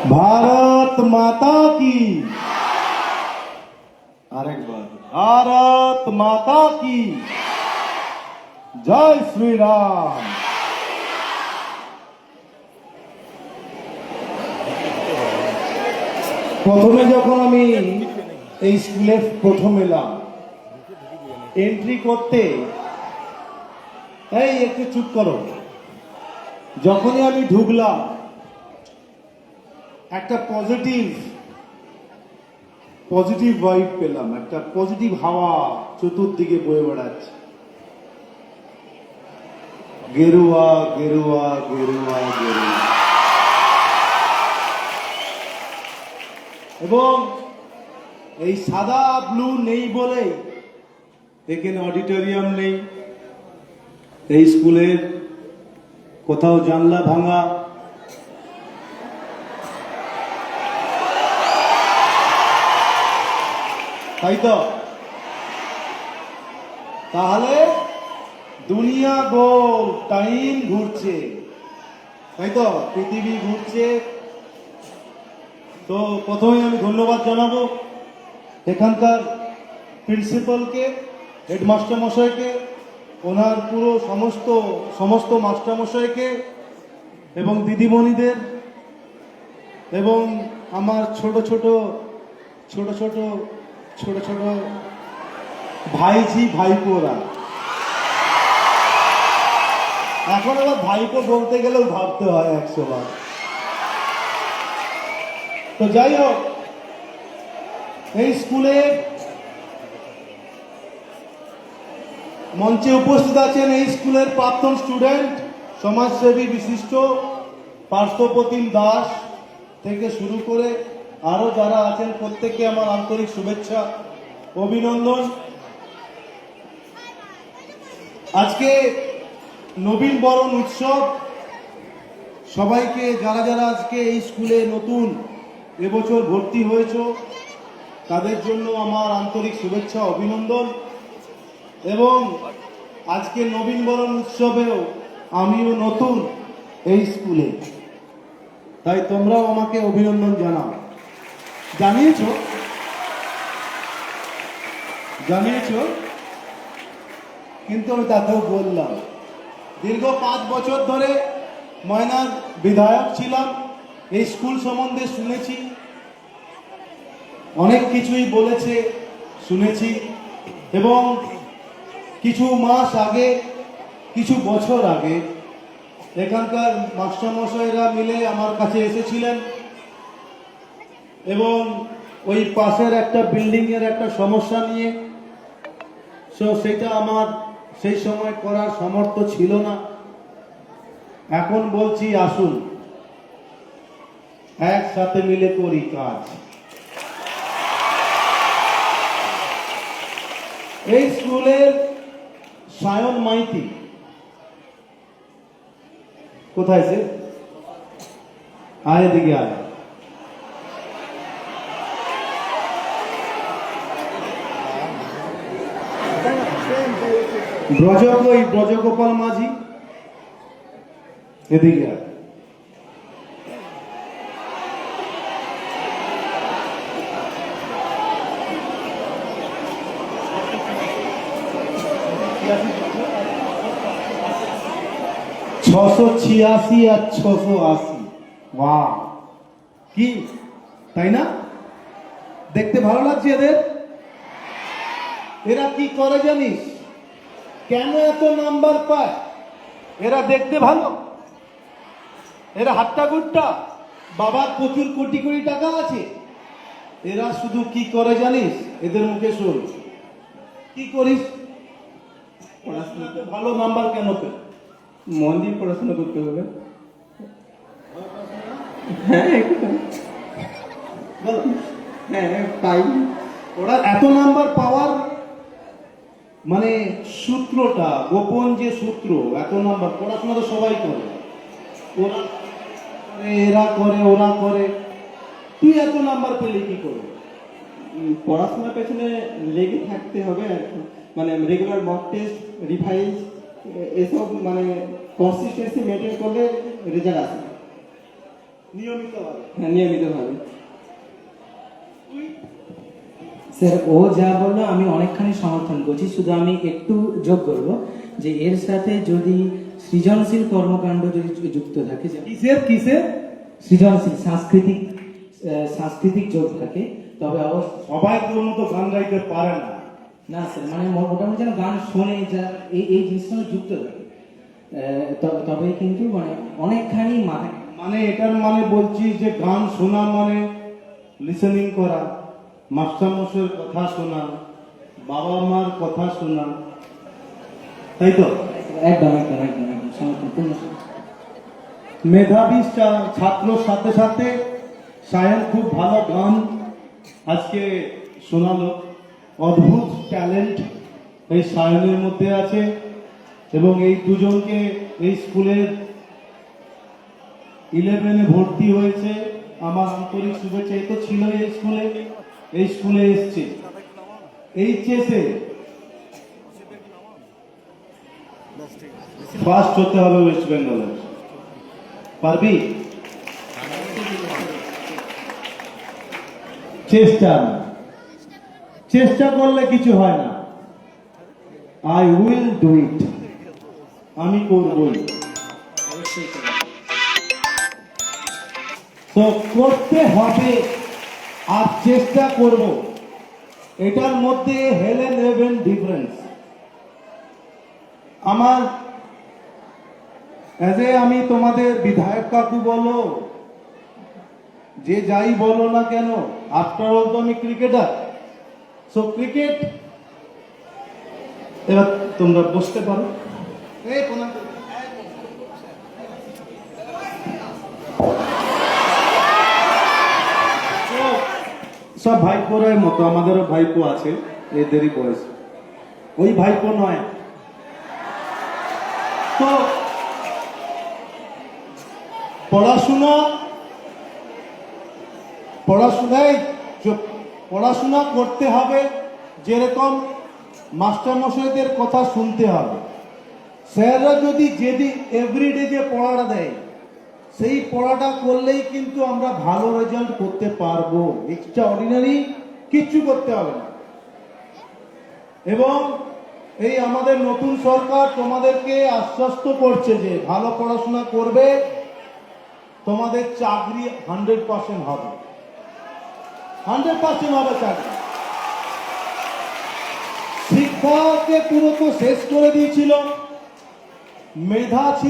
भारत माता की আরেকবার भारत माता की जय श्री राम। প্রথমে যখন আমি এই স্কুলে প্রথম এলাম এন্ট্রি করতে, এই একটু চুপ করো, যখনই আমি ঢুকলাম একটা পজিটিভ ভাইব পেলাম, একটা পজিটিভ হাওয়া চতুর্দিকে বয়ে বেড়াচ্ছে, গেরুয়া গেরুয়া গেরুয়া গেরুয়া। এবং এই সাদা ব্লু নেই বলে এখানে অডিটোরিয়াম নেই, এই স্কুলের কোথাও জানলা ভাঙা, তাই তো? তাহলে দুনিয়া গোল, টাইম ঘুরছে, তাই তো? পৃথিবী ঘুরছে। তো প্রথমে আমি ধন্যবাদ জানাবো এখানকার প্রিন্সিপালকে, হেডমাস্টার মশাইকে, ওনার পুরো সমস্ত মাস্টার মশাইকে এবং দিদিমণিদের এবং আমার ছোট ছোট ভাইঝি ভাইপোরা। এখন আবার ভাইপো বলতে গেলেও ভাবতে হয় 100 বার। তো যাই হোক, এই স্কুলে মঞ্চে উপস্থিত আছেন এই স্কুলের প্রাক্তন স্টুডেন্ট, সমাজসেবী বিশিষ্ট পার্থপ্রতিম দাস থেকে শুরু করে আরো যারা আছেন প্রত্যেককে আমার আন্তরিক শুভেচ্ছা, অভিনন্দন। আজকে নবীন বরণ উৎসব, সবাইকে যারা যারা আজকে এই স্কুলে নতুন এবছর ভর্তি হয়েছে তাদের জন্য আমার আন্তরিক শুভেচ্ছা, অভিনন্দন। এবং আজকে নবীন বরণ উৎসবেও আমিও নতুন এই স্কুলে, তাই তোমরাও আমাকে অভিনন্দন জানাও। জানিয়েছ, কিন্তু আমি তাতেও বললাম, দীর্ঘ 5 বছর ধরে ময়নার বিধায়ক ছিলাম, এই স্কুল সম্বন্ধে শুনেছি, অনেক কিছুই বলেছে শুনেছি। এবং কিছু মাস আগে, কিছু বছর আগে এখানকার মাস্টারমশাইরা মিলে আমার কাছে এসেছিলেন এবং ওই পাশের একটা বিল্ডিং এর একটা সমস্যা নিয়ে, সেটা আমার সেই সময় করার সামর্থ্য ছিল না। এখন বলছি আসুন একসাথে মিলে করি কাজ। এই স্কুলের সায়ন মাইতি কোথায় সে? আয় দিকে আয়। ব্রজগোপাল মাঝি এদিকে আয়। ছিয়াশি আর 680। বাহ, কি তাই না? দেখতে ভালো লাগছে এদের। এরা কি করে জানিস? কেন এত নাম্বার পায়? এরা দেখতে ভালো, এরা হাট্টা গুট্টা, বাবার প্রচুর কোটি কোটি টাকা আছে। এরা শুধু কি করে জানিস? এদের মুখে শোন, কি করিস? পড়াশোনাতে ভালো নাম্বার কেন পেল? মন দিয়ে পড়াশোনা করতে হবে। হ্যাঁ পাই। ওরা এত নাম্বার পাওয়ার মানে সূত্রটা, গোপন যে সূত্র, এত নাম্বার, পড়াশোনা তো সবাই করে, ওরা করে, এরা করে, ওরা করে, তুই এত নাম্বার পেলে কি করে? পড়াশোনার পেছনে লেগে থাকতে হবে, মানে রেগুলার মক টেস্ট, রিভাইজ, এসব মানে কনসিস্টেন্সি মেনটেন করলে রেজাল্ট আসে। নিয়মিতভাবে। হ্যাঁ, নিয়মিতভাবে। স্যার ও যা বললো আমি অনেকখানি সমর্থন করছি, শুধু আমি একটু যোগ করব যে এর সাথে যদি সৃজনশীল কর্মকাণ্ড যদি যুক্ত থাকে, কিসের সৃজনশীল সাংস্কৃতিক যোগ থাকে, তবে অবশ্যই সবাই তোর মতো গান গাইতে পারে না। না স্যার, মানে মোটামুটি যেন গান শোনে, যা এই জিনিসটা যুক্ত থাকে, তবেই কিন্তু মানে অনেকখানি মাথায়। মানে এটার মানে বলছিস যে গান শোনা মানে লিসেনিং করা, মাস্টারমশাইয়ের কথা শোনা, বাবা মার কথা শোনা, তাই তো? একদম একদম একদম একদম সমর্থন পূর্ণ। মেধাবী ছাত্রর সাথে সাথে সায়ন খুব ভালো গান আজকে শোনালো। অদ্ভুত ট্যালেন্ট এই সায়নের মধ্যে আছে এবং এই দুজনকে এই স্কুলের 11-এ ভর্তি হয়েছে। আমার আন্তরিক শুভেচ্ছা। এই তো ছিল এই স্কুলে এসছে এইচএসে ফার্স্ট হতে হবে ওয়েস্ট বেঙ্গলের। পারবি? চেষ্টা করলে কিছু হয় না। আই উইল ডু ইট, আমি করবই। তো করতে হবে আর চেষ্টা করব, এটার মধ্যে হেলেন হেভেন ডিফারেন্স। আমার আমি তোমাদের বিধায়ক কাকু বলো, যে যাই বলো না কেন, আফটার অল তো আমি ক্রিকেটার। সো ক্রিকেট, এবার তোমরা বসতে পারো। এই প্রণাম করো। সব ভাইপোর মতো আমাদেরও ভাইপো আছে, এদেরই বয়স। ওই ভাইপো নয় তো পড়াশোনা করতে হবে, যেরকম মাস্টারমশাইদের কথা শুনতে হবে। স্যাররা যদি এভরিডে যে পড়াটা দেয়, সেই পড়াটা করলেই কিন্তু আমরা ভালো রেজাল্ট করতে পারবো। এক্সট্রা অর্ডিনারি কিচ্ছু করতে হবে না। এবং এই আমাদের নতুন সরকার তোমাদেরকে আশ্বস্ত করছে যে ভালো পড়াশোনা করবে, তোমাদের চাকরি 100% হবে, 100% হবে চাকরি। শিক্ষাকে পুরো তো শেষ করে দিয়েছিল, মেধা ছিল।